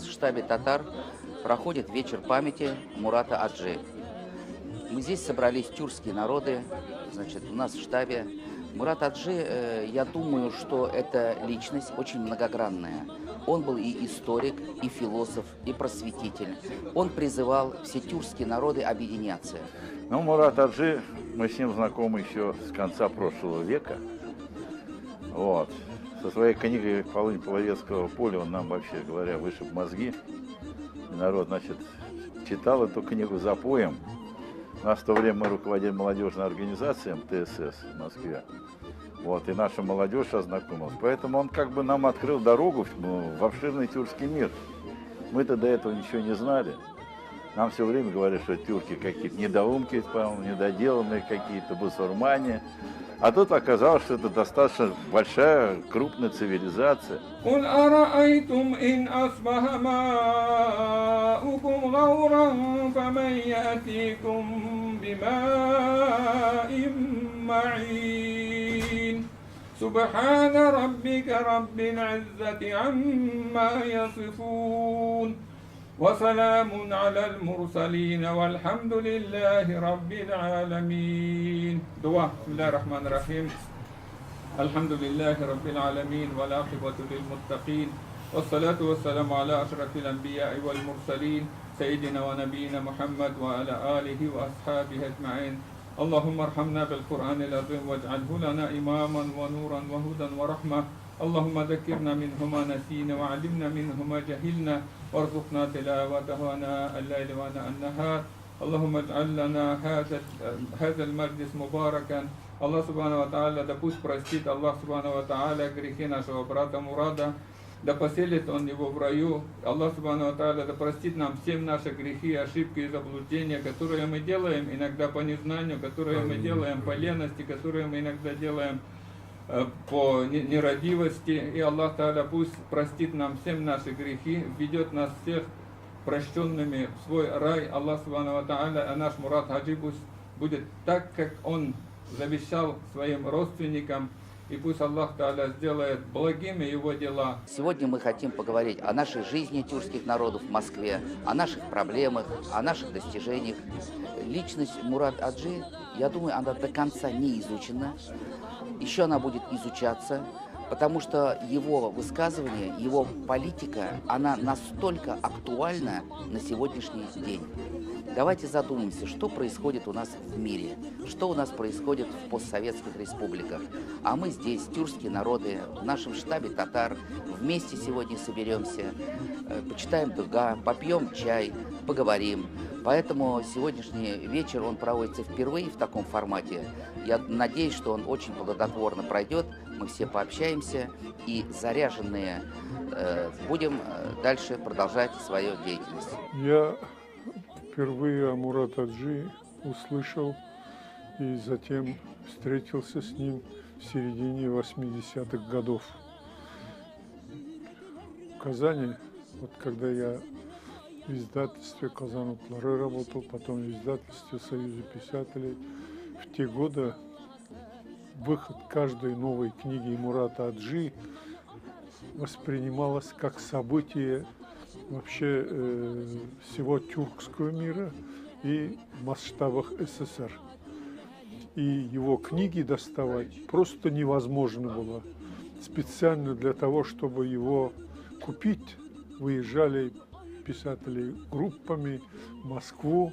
нас в штабе татар проходит вечер памяти Мурата Аджи. Мы здесь собрались тюркские народы, значит, у нас в штабе. Мурат Аджи, я думаю, что это личность очень многогранная. Он был и историк, и философ, и просветитель. Он призывал все тюркские народы объединяться. Ну, Мурат Аджи, мы с ним знакомы еще с конца прошлого века. Вот. Со своей книгой «Полынь Половецкого поля» он нам, вообще говоря, вышиб мозги. Народ, значит, читал эту книгу запоем. У нас в то время мы руководили молодежной организацией ТСС в Москве. Вот, и наша молодежь ознакомилась. Поэтому он как бы нам открыл дорогу в обширный тюркский мир. Мы-то до этого ничего не знали. Нам все время говорят, что тюрки какие-то недоумки, недоделанные какие-то, бусурмане. А тут оказалось, что это достаточно большая, крупная цивилизация. قل أرأيتم إن أصبح ماؤكم غورا فمن يأتيكم بماء معين سبحان ربك رب العزة عما يصفون وسلام على المرسلين والحمد لله رب العالمين. دعاء بسم الله الرحمن الرحيم. الحمد لله رب العالمين والعاقبة للمتقين والصلاة والسلام على أشرف الأنبياء والمرسلين سيدنا ونبينا محمد وعلى آله وأصحابه أجمعين. اللهم ارحمنا بالقرآن العظيم واجعله لنا إماما ونورا وهدى ورحمة. اللهم ذكرنا منه ما نسينا وعلمنا منه ما جهلنا وارزقنا تلاوته آناء الليل وآناء النهار. اللهم اجعل لنا هذا المجلس مباركا. Аллах Субхану ва Тааля, да пусть простит Аллах Субхану ва Тааля грехи нашего брата Мурада, да поселит он его в раю. Аллах Субхану ва Тааля, да простит нам всем наши грехи, ошибки и заблуждения, которые мы делаем иногда по незнанию, которые мы делаем по лености, которые мы иногда делаем по нерадивости. И Аллах Тааля пусть простит нам всем наши грехи, введет нас всех прощенными в свой рай. Аллах Субхану ва Тааля, а наш Мурат Хаджи пусть будет так, как он завещал своим родственникам, и пусть Аллах Тааля сделает благими его дела. Сегодня мы хотим поговорить о нашей жизни тюркских народов в Москве, о наших проблемах, о наших достижениях. Личность Мурат Аджи, я думаю, она до конца не изучена. Еще она будет изучаться, потому что его высказывание, его политика, она настолько актуальна на сегодняшний день. Давайте задумаемся, что происходит у нас в мире, что у нас происходит в постсоветских республиках. А мы здесь, тюркские народы, в нашем штабе татар, вместе сегодня соберемся, почитаем дуга, попьем чай, поговорим. Поэтому сегодняшний вечер, он проводится впервые в таком формате. Я надеюсь, что он очень плодотворно пройдет, мы все пообщаемся и заряженные будем дальше продолжать свою деятельность. Я впервые о Мурат Аджи услышал и затем встретился с ним в середине 80-х годов. В Казани, вот когда я в издательстве «Казан Утлары» работал, потом в издательстве «Союза писателей», в те годы выход каждой новой книги Мурата Аджи воспринималось как событие вообще всего тюркского мира и в масштабах СССР. И его книги доставать просто невозможно было. Специально для того, чтобы его купить, выезжали писатели группами в Москву,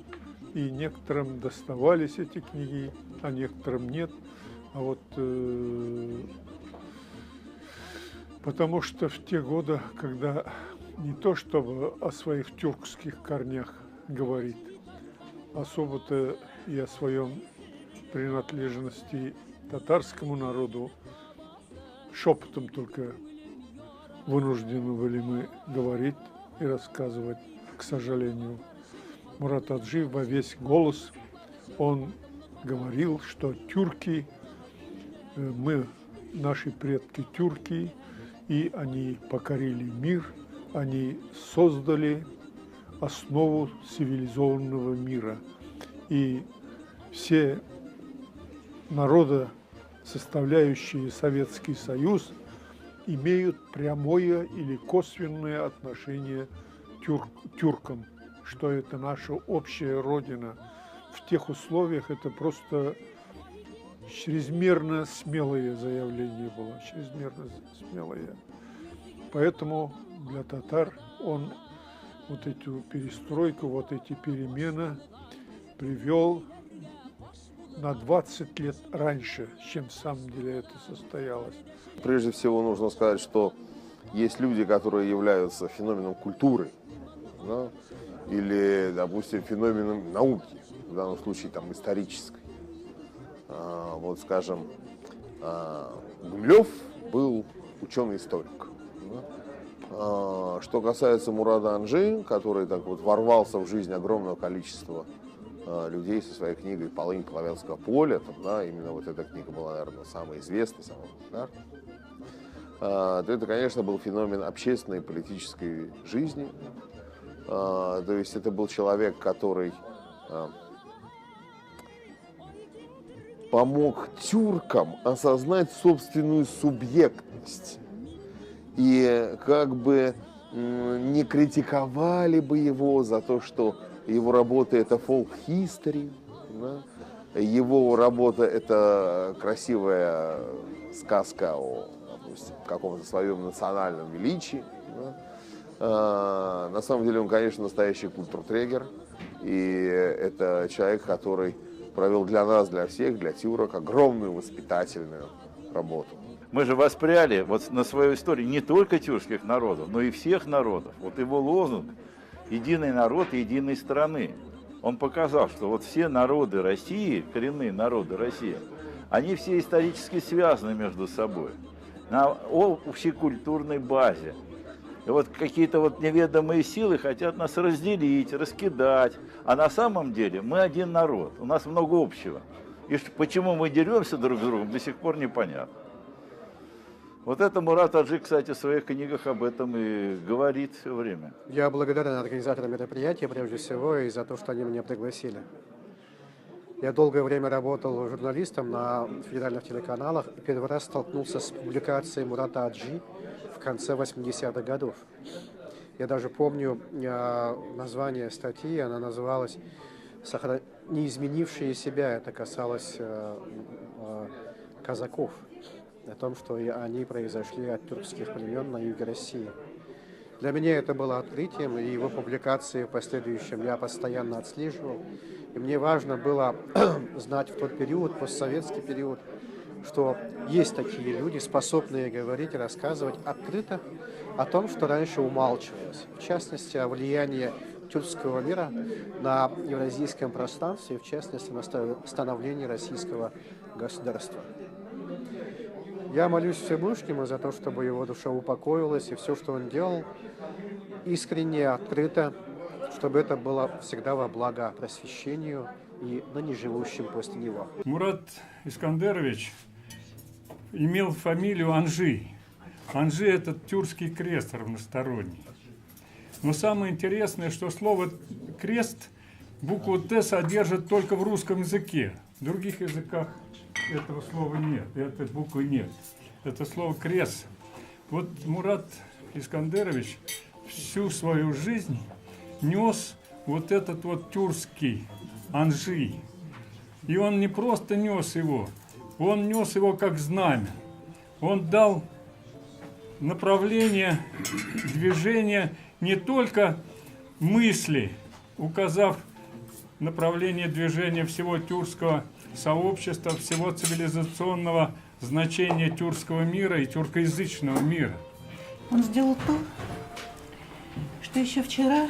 и некоторым доставались эти книги, а некоторым нет. А вот потому что в те годы, когда не то чтобы о своих тюркских корнях говорит, особо-то и о своем принадлежности татарскому народу шепотом только вынуждены были мы говорить и рассказывать, к сожалению. Мурат Аджи во весь голос, он говорил, что тюрки, мы, наши предки тюрки, и они покорили мир, они создали основу цивилизованного мира. И все народы, составляющие Советский Союз, имеют прямое или косвенное отношение тюркам, что это наша общая родина. В тех условиях это просто чрезмерно смелое заявление было, чрезмерно смелое. Поэтому для татар он вот эту перестройку, вот эти перемены привел на 20 лет раньше, чем в самом деле это состоялось. Прежде всего нужно сказать, что есть люди, которые являются феноменом культуры, да, или, допустим, феноменом науки, в данном случае там, исторической. Вот, скажем, Гумилев был ученый-историк. Да. Что касается Мурада Анжи, который так вот ворвался в жизнь огромного количества людей со своей книгой «Полынь Половецкого поля», там, да, именно вот эта книга была, наверное, самая известная, самая популярная, то это, конечно, был феномен общественной и политической жизни. То есть это был человек, который помог тюркам осознать собственную субъектность. И как бы не критиковали бы его за то, что его работа — это folk-history, да? Его работа — это красивая сказка о, допустим, каком-то своем национальном величии. Да? На самом деле он, конечно, настоящий культуртрегер, и это человек, который провел для нас, для всех, для тюрок огромную воспитательную работу. Мы же воспряли вот на свою историю не только тюркских народов, но и всех народов. Вот его лозунг «Единый народ единой страны». Он показал, что вот все народы России, коренные народы России, они все исторически связаны между собой на общей культурной базе. И вот какие-то вот неведомые силы хотят нас разделить, раскидать. А на самом деле мы один народ, у нас много общего. И почему мы деремся друг с другом, до сих пор непонятно. Вот это Мурат Аджи, кстати, в своих книгах об этом и говорит все время. Я благодарен организаторам мероприятия, прежде всего, и за то, что они меня пригласили. Я долгое время работал журналистом на федеральных телеканалах и первый раз столкнулся с публикацией Мурата Аджи в конце 80-х годов. Я даже помню название статьи, она называлась «Не изменившие себя». Это касалось казаков, о том, что они произошли от тюркских племен на юге России. Для меня это было открытием, и его публикации в последующем я постоянно отслеживал. И мне важно было знать в тот период, постсоветский период, что есть такие люди, способные говорить и рассказывать открыто о том, что раньше умалчивалось. В частности, о влиянии тюркского мира на евразийском пространстве, в частности, на становлении российского государства. Я молюсь Всевышнему за то, чтобы его душа упокоилась, и все, что он делал, искренне, открыто, чтобы это было всегда во благо просвещению и ныне живущим после него. Мурат Искандерович имел фамилию Анжи. Анжи – это тюркский крест равносторонний. Но самое интересное, что слово «крест» букву «Т» содержит только в русском языке. В других языках этого слова нет, этой буквы нет. Это слово «крест». Вот Мурат Искандерович всю свою жизнь нес вот этот вот тюркский Анжи. И он не просто нес его, он нес его как знамя. Он дал направление движения не только мысли, указав направление движения всего тюркского сообщества, всего цивилизационного значения тюркского мира и тюркоязычного мира. Он сделал то, что еще вчера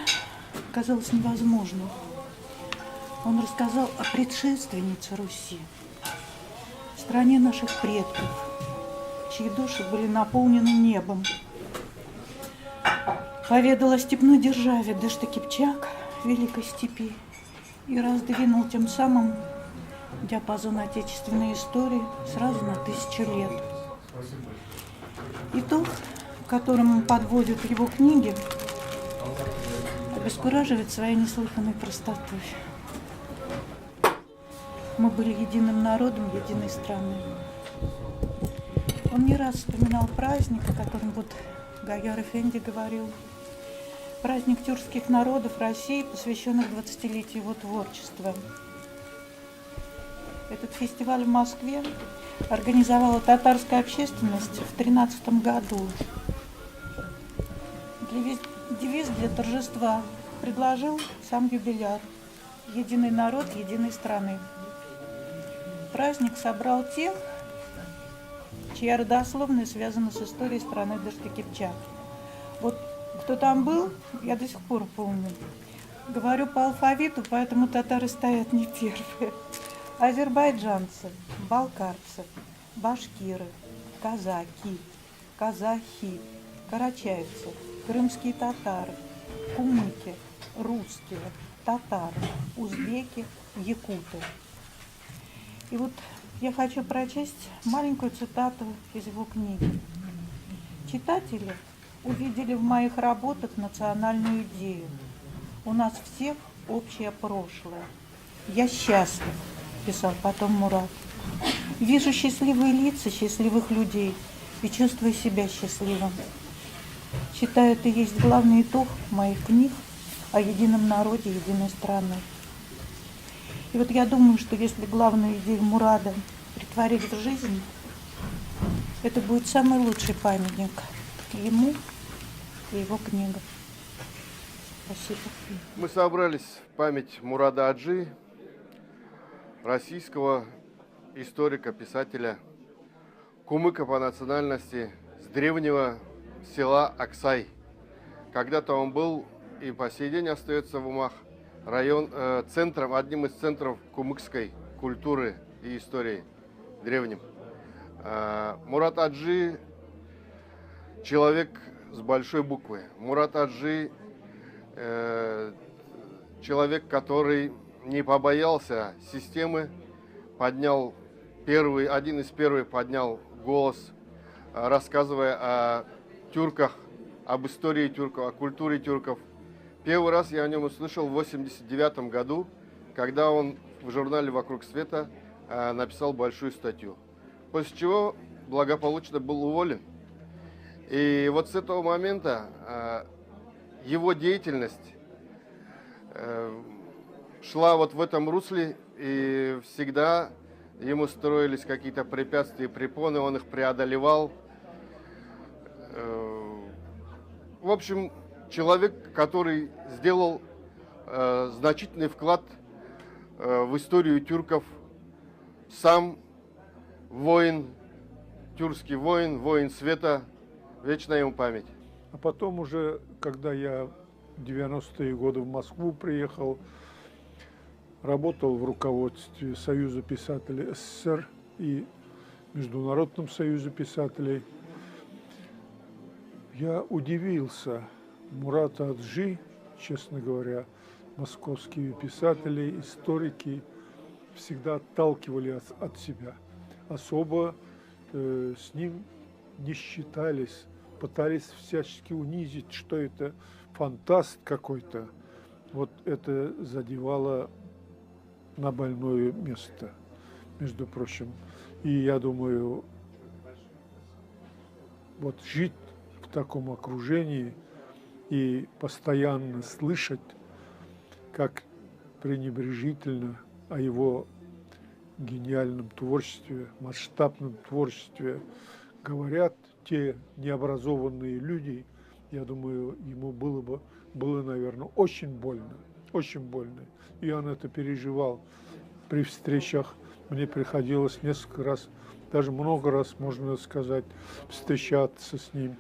казалось невозможным. Он рассказал о предшественнице Руси, стране наших предков, чьи души были наполнены небом. Поведал о степной державе Дешты-Кипчак, Великой степи, и раздвинул тем самым диапазон отечественной истории сразу на 1000 лет. Итог, к которому он подводит в его книге, обескураживает своей неслыханной простотой. Мы были единым народом, единой страной. Он не раз вспоминал праздник, о котором вот Гайяр Эфенди говорил. праздник тюркских народов России, посвященный 20-летию его творчества. Этот фестиваль в Москве организовала татарская общественность в 2013 году. Девиз для торжества предложил сам юбиляр «Единый народ, единой страны». Праздник собрал тех, чья родословная связана с историей страны Дашты-Кипчак. Вот кто там был, я до сих пор помню. Говорю по алфавиту, поэтому татары стоят не первые. Азербайджанцы, балкарцы, башкиры, казаки, казахи, карачаевцы, крымские татары, кумыки, русские, татары, узбеки, якуты. И вот я хочу прочесть маленькую цитату из его книги. Читатели увидели в моих работах национальную идею. У нас всех общее прошлое. Я счастлив, писал потом Мурат. Вижу счастливые лица счастливых людей и чувствую себя счастливым. Считаю, это и есть главный итог моих книг о едином народе, единой страны. И вот я думаю, что если главную идею Мурада претворить в жизнь, это будет самый лучший памятник ему и его книгам. Спасибо. Мы собрались в память Мурада Аджи, российского историка, писателя, кумыка по национальности, с древнего села Аксай. Когда-то он был и по сей день остается в умах центром, одним из центров кумыкской культуры и истории древним. Мурад Аджи – человек с большой буквы. Мурад Аджи – человек, который не побоялся системы, один из первых поднял голос, рассказывая о тюрках, об истории тюрков, о культуре тюрков. Первый раз я о нем услышал в 1989 году, когда он в журнале «Вокруг света» написал большую статью. После чего благополучно был уволен. И вот с этого момента его деятельность шла вот в этом русле, и всегда ему строились какие-то препятствия и препоны, он их преодолевал. В общем, человек, который сделал значительный вклад в историю тюрков, сам воин, тюркский воин, воин света, вечная ему память. А потом уже, когда я в 90-е годы в Москву приехал, работал в руководстве Союза писателей СССР и Международном союзе писателей, я удивился. Мурад Аджи, честно говоря, московские писатели, историки всегда отталкивали от себя. Особо с ним не считались, пытались всячески унизить, что это фантаст какой-то. Вот это задевало на больное место, между прочим. И я думаю, вот жить в таком окружении и постоянно слышать, как пренебрежительно о его гениальном творчестве, масштабном творчестве говорят те необразованные люди, я думаю, ему было, наверное, очень больно, очень больно. И он это переживал при встречах. Мне приходилось несколько раз, даже много раз, можно сказать, встречаться с ним,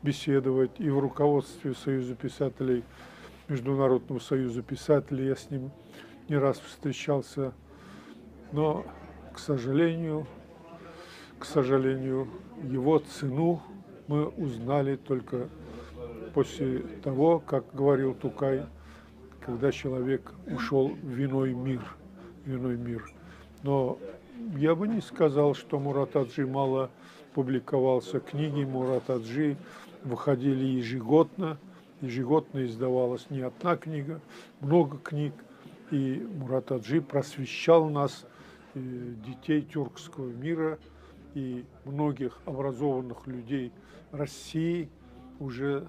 беседовать. И в руководстве Союза писателей, Международного союза писателей я с ним не раз встречался. Но, к сожалению, его цену мы узнали только после того, как говорил Тукай, когда человек ушел в иной мир. Но я бы не сказал, что Мурад Аджи мало публиковался. Книги Мурад Аджи выходили ежегодно. Ежегодно издавалась не одна книга, много книг. И Мурад Аджи просвещал нас, детей тюркского мира и многих образованных людей России уже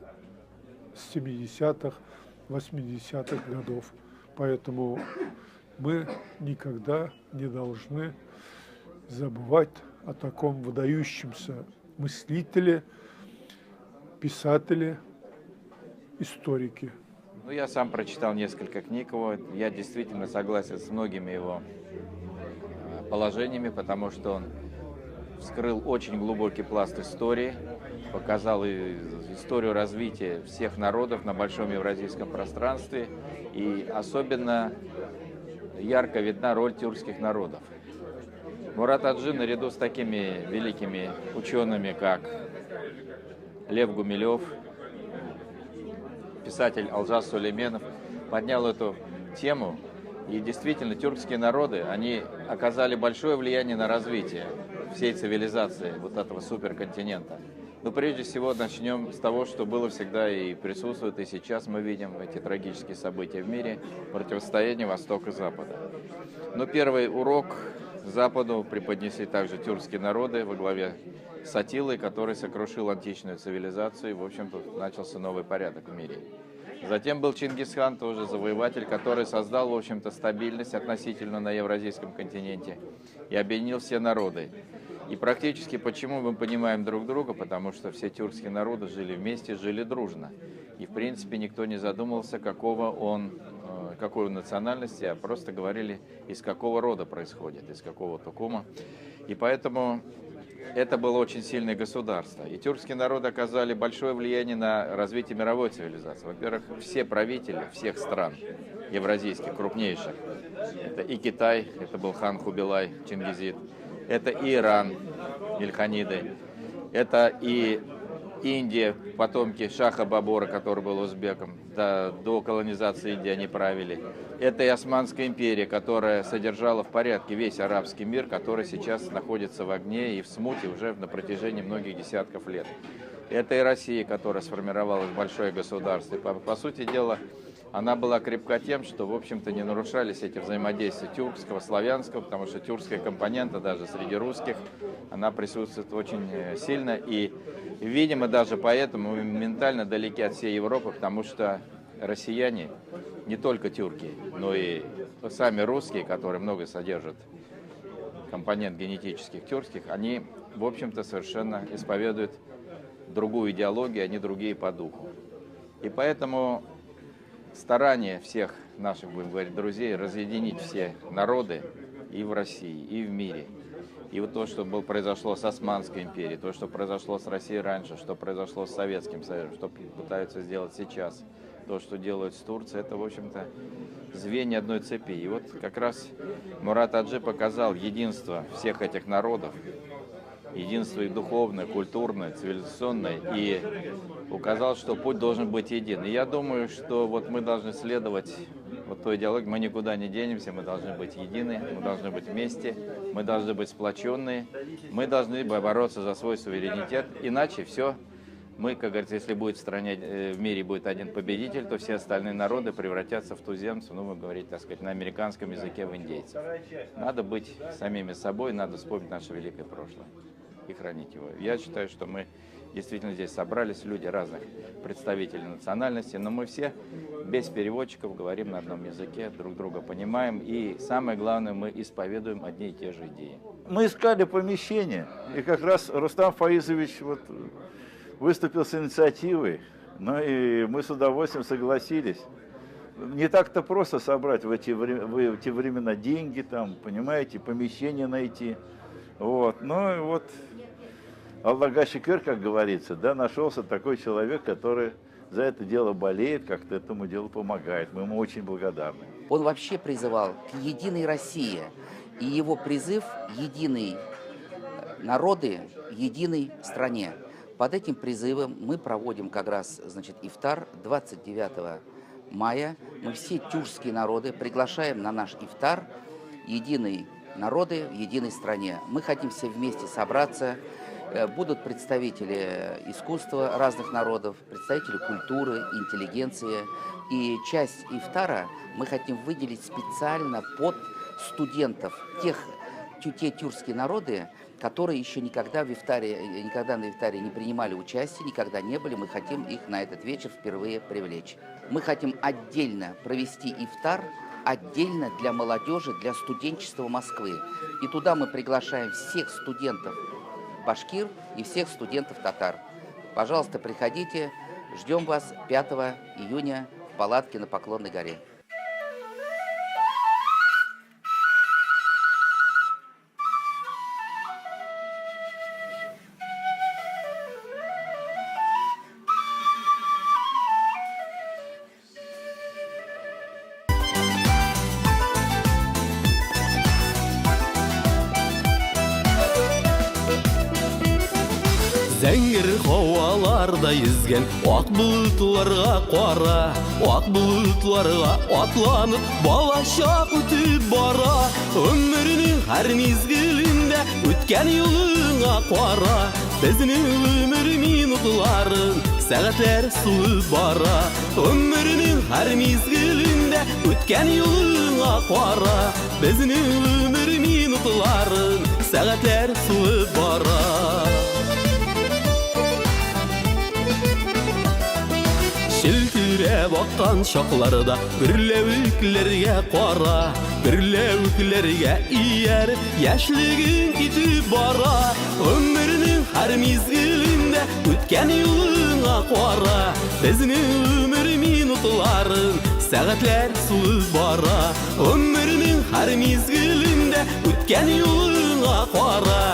с 70-х, 80-х годов. Поэтому мы никогда не должны забывать о таком выдающемся мыслителе, писателе, историке. Ну, я сам прочитал несколько книг его. Я действительно согласен с многими его положениями, потому что он вскрыл очень глубокий пласт истории, показал историю развития всех народов на большом евразийском пространстве, и особенно ярко видна роль тюркских народов. Мурат Аджи, наряду с такими великими учеными, как Лев Гумилев, писатель Алжас Сулейменов, поднял эту тему. И действительно, тюркские народы, они оказали большое влияние на развитие всей цивилизации вот этого суперконтинента. Но прежде всего начнем с того, что было всегда и присутствует, и сейчас мы видим эти трагические события в мире, противостояние Востока и Запада. Но первый урок Западу преподнесли также тюркские народы во главе с Атилой, который сокрушил античную цивилизацию, и, в общем-то, начался новый порядок в мире. Затем был Чингисхан, тоже завоеватель, который создал, в общем-то, стабильность относительно на евразийском континенте и объединил все народы. И практически почему мы понимаем друг друга, потому что все тюркские народы жили вместе, жили дружно. И, в принципе, никто не задумывался, какой он национальности, а просто говорили, из какого рода происходит, из какого тукума. И поэтому это было очень сильное государство. И тюркские народы оказали большое влияние на развитие мировой цивилизации. Во-первых, все правители всех стран евразийских, крупнейших, это и Китай, это был хан Хубилай, Чингизид, это и Иран, Ильханиды, это и Индия, потомки Шаха Бабура, который был узбеком, до колонизации Индии они правили. Это и Османская империя, которая содержала в порядке весь арабский мир, который сейчас находится в огне и в смуте уже на протяжении многих десятков лет. Это и Россия, которая сформировалась в большое государство. И, по сути дела, она была крепка тем, что, в общем-то, не нарушались эти взаимодействия тюркского, славянского, потому что тюркская компонента даже среди русских, она присутствует очень сильно. И, видимо, даже поэтому мы ментально далеки от всей Европы, потому что россияне, не только тюрки, но и сами русские, которые много содержат компонент генетических тюркских, они, в общем-то, совершенно исповедуют другую идеологию, они другие по духу. И поэтому старание всех наших, будем говорить, друзей разъединить все народы и в России, и в мире. И вот то, что произошло с Османской империей, то, что произошло с Россией раньше, что произошло с Советским Союзом, что пытаются сделать сейчас, то, что делают с Турцией, это, в общем-то, звенья одной цепи. И вот как раз Мурат Аджи показал единство всех этих народов, единство и духовное, культурное, цивилизационное, и указал, что путь должен быть един. И я думаю, что вот мы должны следовать вот той идеологии, мы никуда не денемся, мы должны быть едины, мы должны быть вместе, мы должны быть сплоченные, мы должны бороться за свой суверенитет, иначе все, мы, как говорится, если будет в мире будет один победитель, то все остальные народы превратятся в туземцев, ну, мы говорить, так сказать, на американском языке в индейцев. Надо быть самими собой, надо вспомнить наше великое прошлое и хранить его. Я считаю, что мы действительно здесь собрались люди разных представителей национальности, но мы все без переводчиков говорим на одном языке, друг друга понимаем, и самое главное, мы исповедуем одни и те же идеи. Мы искали помещение, и как раз Рустам Фаизович выступил с инициативой, но и мы с удовольствием согласились. Не так-то просто собрать в эти времена деньги, там, понимаете, помещение найти. Вот. Ну и вот Аллаха шикер, как говорится, да, нашелся такой человек, который за это дело болеет, как-то этому делу помогает. Мы ему очень благодарны. Он вообще призывал к единой России. И его призыв «Единые народы, единой стране». Под этим призывом мы проводим как раз, значит, ифтар 29 мая. Мы все тюркские народы приглашаем на наш ифтар «Единые народы в единой стране». Мы хотим все вместе собраться. Будут представители искусства разных народов, представители культуры, интеллигенции. И часть ифтара мы хотим выделить специально под студентов, тех те тюркские народы, которые еще никогда на ифтаре не принимали участие, никогда не были. Мы хотим их на этот вечер впервые привлечь. Мы хотим отдельно провести ифтар, отдельно для молодежи, для студенчества Москвы. И туда мы приглашаем всех студентов башкир и всех студентов татар. Пожалуйста, приходите. Ждем вас 5 июня в палатке на Поклонной горе. Зәңгір хауаларда езген ақ бұлытларға қара, ақ бұлытларға атланып бала шақ өтіп бара. Өмірінің әр мезгілінде өткен юлыңа қара, біздің өмір минутларын сағатлар суып бара. Өмірінің әр мезгілінде өткен юлыңа қара, біздің өмір минутларын сағатлар суып бара. Шілтіреп аққан шақларда бірлеуіклерге қара, бірлеуіклерге иер яшілігін кетіп бара. Өмірінің әр мезгілінде өткен юлыңа қара, біздің өмір минутларын сағатлар суып бара. Өмірінің әр мезгілінде өткен юлыңа қара,